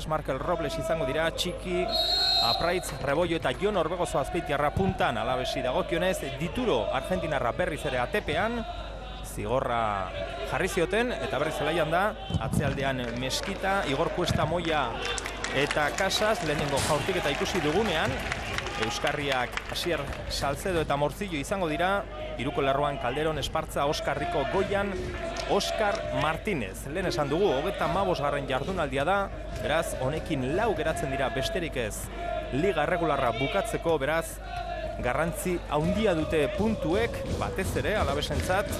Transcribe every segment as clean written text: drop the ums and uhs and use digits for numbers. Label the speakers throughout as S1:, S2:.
S1: Markel Robles izango dira, Txiki, Apraitz, Rebollo eta Jon Orbegozo Azpeitiarra puntan alabesi dagokionez, Dituro Argentinarra berriz ere atepean, zigorra jarri zioten eta berriz zelaian da, atzealdean Meskita, Igor Cuesta, Moya eta Casas, lehenengo jaurtik eta ikusi dugunean, Euskarriak Asier Salcedo eta Morcillo izango dira, hiruko lerroan Calderon, Espartza, Oskar Rico, Goian, Oskar Martínez. Lehen esan dugu, 35. jardunaldia da, beraz, honekin lau geratzen dira besterik ez liga erregularra bukatzeko, beraz, garrantzi handia dute puntuek, batez ere, alabesentzat,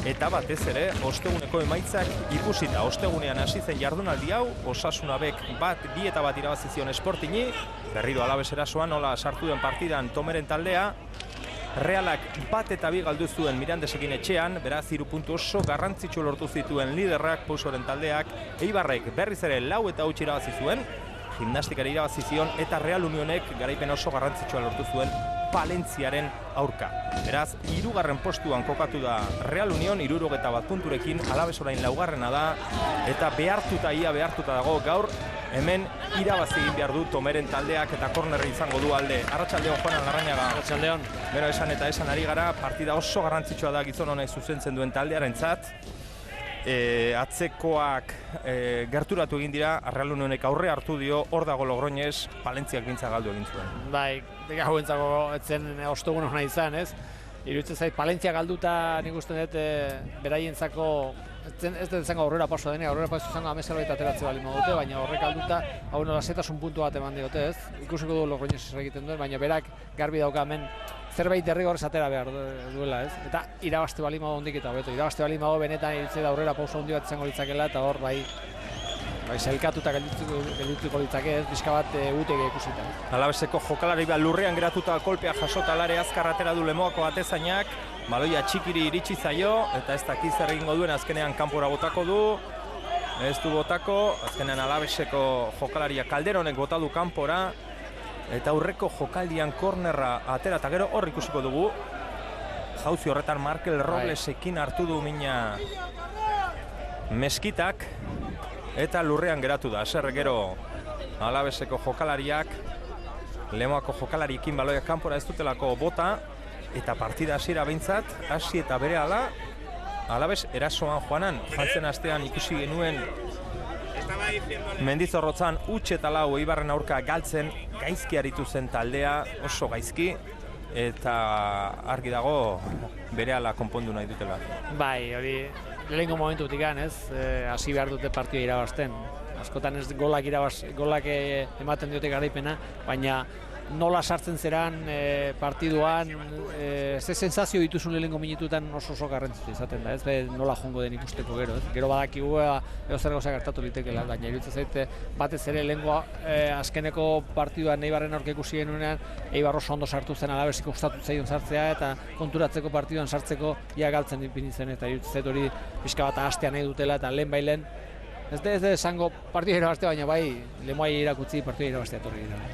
S1: eta batez ere, osteguneko emaitzak ikusita. Ostegunean hasi zen jardunaldi hau, Osasunabek bi eta bat irabazi zion Sportingi, berriro Alabes erasoan, nola sartu den partidan Tomeren taldea, Realak bat eta bi galdu zuen Mirandesekin etxean, beraz 3 puntu oso garrantzitsu lortu zituen liderrak Pousoren taldeak, Eibarrek berriz ere 4 eta 8 irabazi zuen, Gimnastikari irabazi zion eta Real Unionek garaipen oso garrantzitsua lortu zuen Palentziaren aurka. Beraz, 3. postuan kokatu da Real Union, 71 punturekin, Alabes orain 4. da, eta ia behartuta dago gaur, hemen irabazi egin behar du Tomeren taldeak eta kornerri izango du alde. Arratsaldeon, Juanan Larrañaga.
S2: Arratsaldeon.
S1: Bero, esan ari gara, partida oso garrantzitsua da gizon honek zuzentzen duen taldearentzat. Atzekoak gerturatu egin dira, Real Unionek aurre hartu dio, hor dago Logroñez, Palentziak bintza galdu egin zuen.
S2: Bai, hauentzako etzen ostegun hona izan, ez? Iruditzen zait, Palentzia galduta nik uste dut beraientzako ez dut zango aurrera paso denek, aurrera paso zango amezerbait ateratze bali dute, baina horrek galduta hau lasetasun puntu bat eman diote, ez? Ikusiko du Logroñez egiten duen, baina berak garbi dauka hemen zerbait derrigorrez atera behar duela, ez? Eta irabaste bali mago hondik eta hobeto, irabaste bali mago benetan iritze da aurrera pauso handi bat izango litzakela eta hor bai sailkatuta geldituko litzake, ez? Bizka bat utege ikusita.
S1: Alabeseko jokalari bat lurrean geratuta kolpea jasota alare azkar atera du Lemoako atezainak, baloia Txikiri iritsi zaio eta ez dakiz zer egingo duen azkenean kanpora botako du. Ez du botako, azkenean Alabeseko jokalaria Calderonek bota du kanpora eta aurreko jokaldian kornerra atera eta gero hor ikusiko dugu. Jauzi horretan Markel Roblesekin hartu du mina Meskitak eta lurrean geratu da. Zer gero Alabeseko jokalariak Lemoako jokalariekin baloia kanpora ez dutelako bota eta partida hasiera behintzat hasi eta berehala Alabes erasoan Juanan. Jantzen astean ikusi genuen Mendizorrotzan huts eta 4 Eibarren aurka galtzen, gaizki aritu zen taldea, oso gaizki, eta argi dago berehala konpondu nahi dutela.
S2: Bai, hori lehenko momentutik ez, hasi behar dute partida irabazten. Askotan ez golak ematen diote garaipena, baina nola sartzen zeran partiduan, ze sensazio dituzun lehenko minututan oso garrantzitsu izaten da, ez? Nola jongo den ikusteko gero, ez? Gero badakigu edo zer gauza gertatu litekela, baina iruditzen zaite batez ere lehenko azkeneko partiduan Eibarren aurka ikusi genuenean, Eibar oso ondo sartu zen, Alabesiko gustatu zaion sartzea eta konturatzeko partiduan sartzeko ia galtzen ipini zen, eta iruditzen zait hori pixka bat ahastea nahi dutela eta lehen bailen ez da esango partida irabaztea, baina bai Lemoai irakutzi partida irabaztea etorri dira.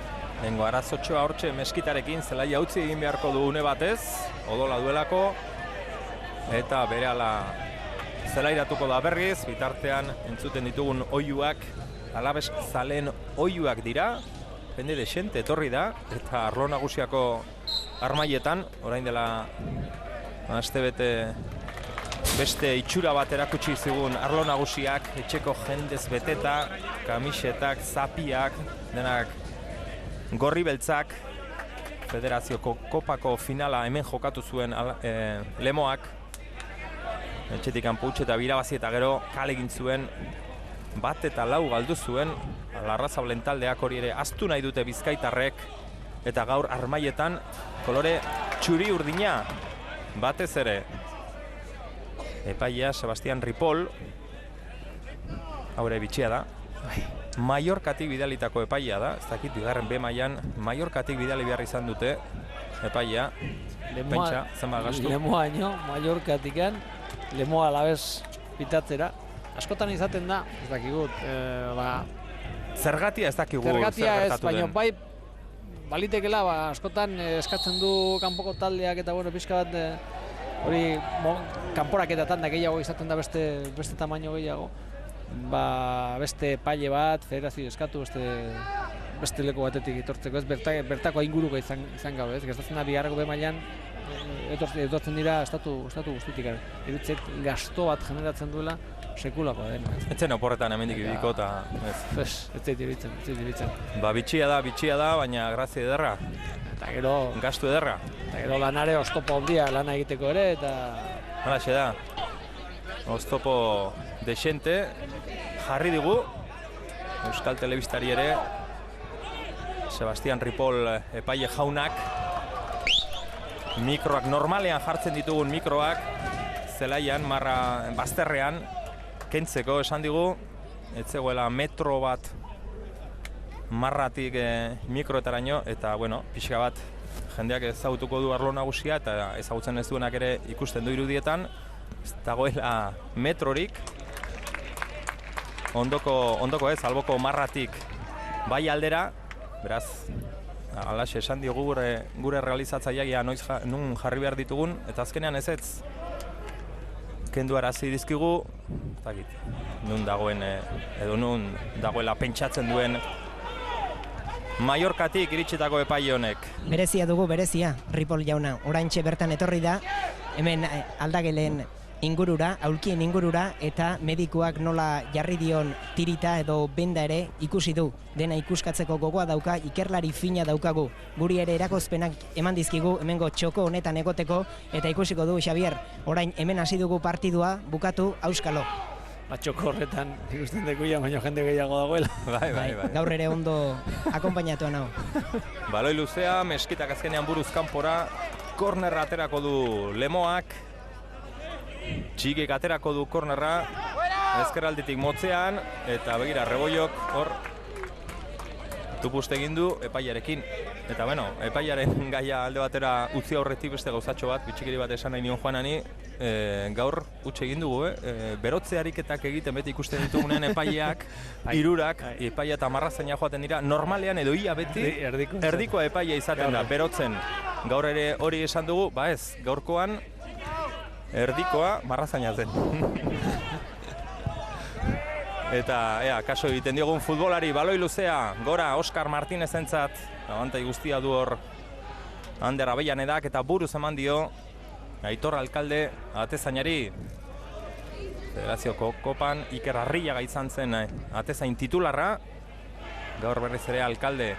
S1: Lengo arazotxoa hortxe Meskitarekin zelaia utzi egin beharko du une batez, odola duelako, eta berehala zelairatuko da berriz, bitartean entzuten ditugun oihuak, Alabes zaleen oihuak dira, jende desente etorri da, eta arlo nagusiako armaietan, orain dela astebete beste itxura bat erakutsi zigun arlo nagusiak, etxeko jendez beteta, kamisetak, zapiak, denak gorri beltzak, Federazioko kopako finala hemen jokatu zuen Lemoak, etxetik kanpo utzi eta birabazi eta gero kale egin zuen, 1 eta 4 galdu zuen, Larrazabalen taldeak hori ere aztu nahi dute bizkaitarrek, eta gaur armaietan kolore txuri urdina, batez ere. Epaia Sebastian Ripoll, haure bitxia da. Mallorcatik bidalitako epaia da, ez dakit, bigarren B mailan Mallorcatik bidali behar izan dute epaia, pentsa, zenbat gastu.
S2: Lemoa ino, Mallorcatikan, Lemoa Alabes pitatzera. Askotan izaten da, ez dakigut,
S1: Zergatia ez dakigu
S2: zergatia ez, baina bai balitekela, askotan eskatzen du kanpoko taldeak eta pixka bat hori kanporaketatan da gehiago izaten da beste tamaino gehiago. beste paile bat, federazio eskatu, beste leku batetik etortzeko, ez bertako inguruko izan gabe, ez? Gertatzen da bigarreko B mailan etortzen dira estatu guztitik. Irutzet gasto bat generatzen duela sekulako dena.
S1: Etzen oporretan hemendik ibiko eta
S2: ez zait iruditzen.
S1: Bitxia da, baina grazia ederra.
S2: Eta gero
S1: gastu ederra.
S2: Eta gero lanare oztopo handia lana egiteko ere eta
S1: halaxe da. Oztopo desente jarri digu Euskal Telebistari ere Sebastian Ripoll epaile jaunak mikroak normalean jartzen ditugun mikroak zelaian, marra bazterrean kentzeko esan digu ez zegoela metro bat marratik mikroetaraino eta bueno, pixka bat jendeak ezagutuko du arlo nagusia eta ezagutzen ez duenak ere ikusten du irudietan ez dagoela metrorik ondoko ez, alboko marratik bai aldera, beraz alaxe esan diogu gure realizatzaileak noiz nun jarri behar ditugun eta azkenean ez kendu arazi dizkigu nun dagoen edo nun dagoela pentsatzen duen Mallorcatik iritsitako epaile honek.
S3: Berezia dugu, Ripoll jauna. Oraintxe bertan etorri da, hemen aldagelen ingurura, aulkien ingurura, eta medikuak nola jarri dion tirita edo benda ere ikusi du. Dena ikuskatzeko gogoa dauka, ikerlari fina daukagu. Guri ere erakozpenak eman dizkigu, hemengo txoko honetan egoteko, eta ikusiko du, Xavier, orain hemen hasi dugu partidua, bukatu, auskalo.
S2: Txoko horretan ikusten dekuia, baina jende gehiago dagoela.
S1: Bai.
S3: Gaur ere ondo akonpainatuan hau.
S1: Baloi luzea, Meskitak azkenean buruz kanpora, kornerra aterako du Lemoak, Txikik aterako du kornerra, ezkerralditik motzean, eta begira, Rebollok hor tupust egin du epailarekin. Eta bueno, epailaren gaia alde batera utzi aurretik beste gauzatxo bat, bitxikeri bat esan nahi nion Juanani, gaur utxe egin dugu, berotze ariketak egiten beti ikusten ditugunean epaileak, hirurak, epaia eta marrazaina joaten dira, normalean edo ia beti erdikoa epaia izaten da, berotzen. Gaur ere hori esan dugu, ez, gaurkoan erdikoa marrazaina zen. Eta, kaso egiten diogun futbolari, baloi luzea, gora Oskar Martinezentzat, abantai guztia du hor Ander Abellanedak eta buruz eman dio Aitor Alkalde atezainari. Federazioko kopan Iker Arriaga izan zen atezain titularra, gaur berriz ere Alkalde.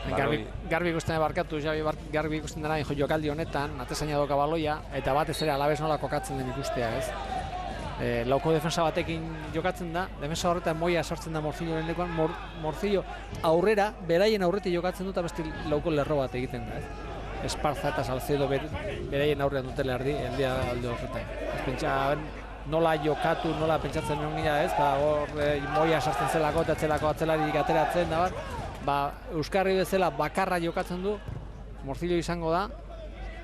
S2: Garbi ikusten barkatu, garbi ikusten dena jokaldi honetan, atezaina doka baloia, eta batez ere Alabes nola kokatzen den ikustea, ez? Lauko defensa batekin jokatzen da, defensa horretan Moia sartzen da Morcilloren lekuan, Morcillo aurrera, beraien aurretik jokatzen dut, beste lauko lerro bat egiten da. Esparza eta Salcedo beraien aurrean dutela aldia alde horretan. Pentsa nola jokatu, nola pentsatzen egon gira ez, Moia sartzen zelako eta atzelarik ateratzen da bat, Euskarri bezala bakarra jokatzen du, Morcillo izango da,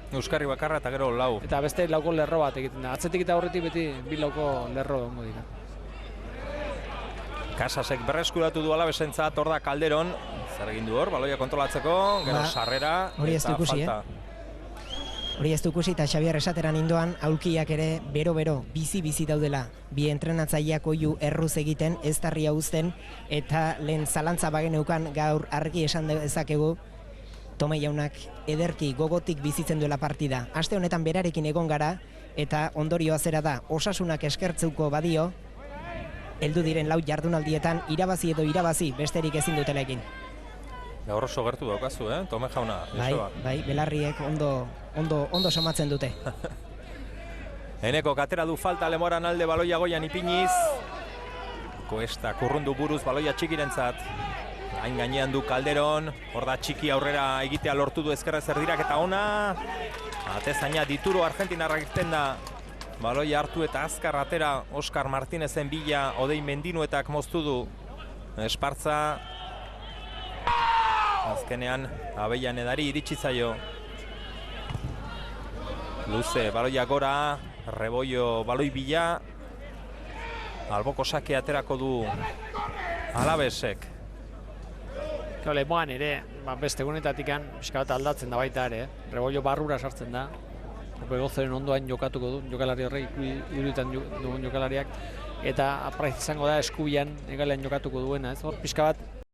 S1: Euskarri bakarra eta gero lau.
S2: Eta beste lauko lerro bat egiten da. Atzetik eta aurretik beti bi lauko lerro ongo dira.
S1: Casasek berreskuratu du Alabesentzat, hor da Calderon. Zer egin du hor, baloia kontrolatzeko, gero sarrera eta falta.
S3: Hori ez du ikusi eta Xabier esateran indoan, aulkiak ere bero-bero, bizi-bizi daudela. Bi entrenatzaileak oiu erruz egiten, ez tarria uzten, eta lehen zalantza bageneukan gaur argi esan dezakegu, Tome jaunak ederki gogotik bizitzen duela partida. Aste honetan berarekin egon gara eta ondorioa zera da osasunak eskertzeuko badio heldu diren 4 jardunaldietan irabazi edo irabazi besterik ezin dutela egin.
S1: Gaur oso gertu daukazu, Tome jauna.
S3: Bai, belarriek ondo somatzen dute.
S1: Eneko katera du falta Lemoran alde baloia goian ipiniz. Koesta kurrundu buruz baloia Txikirentzat. Hain gainean du Calderon, hor da Txiki aurrera egitea lortu du ezkerrez erdirak eta ona. Atezaina dituro argentinarrak irten da. Baloia hartu eta azkar atera Oskar Martinezen bila Odei Mendinuetak moztu du. Espartza. Azkenean Avellanedari iritsi zaio. Luze, baloia gora, Rebollo baloi bila. Alboko sake aterako du Alabesek.
S2: Lemoan ere, beste egunetatik pixka bat aldatzen da baita ere, Rebollo barrura sartzen da, Begozeren ondoan jokatuko du, jokalari horrek iruditan dugun jokalariak, eta Praiz izango da eskubian egalean jokatuko duena, ez? Hor pixka bat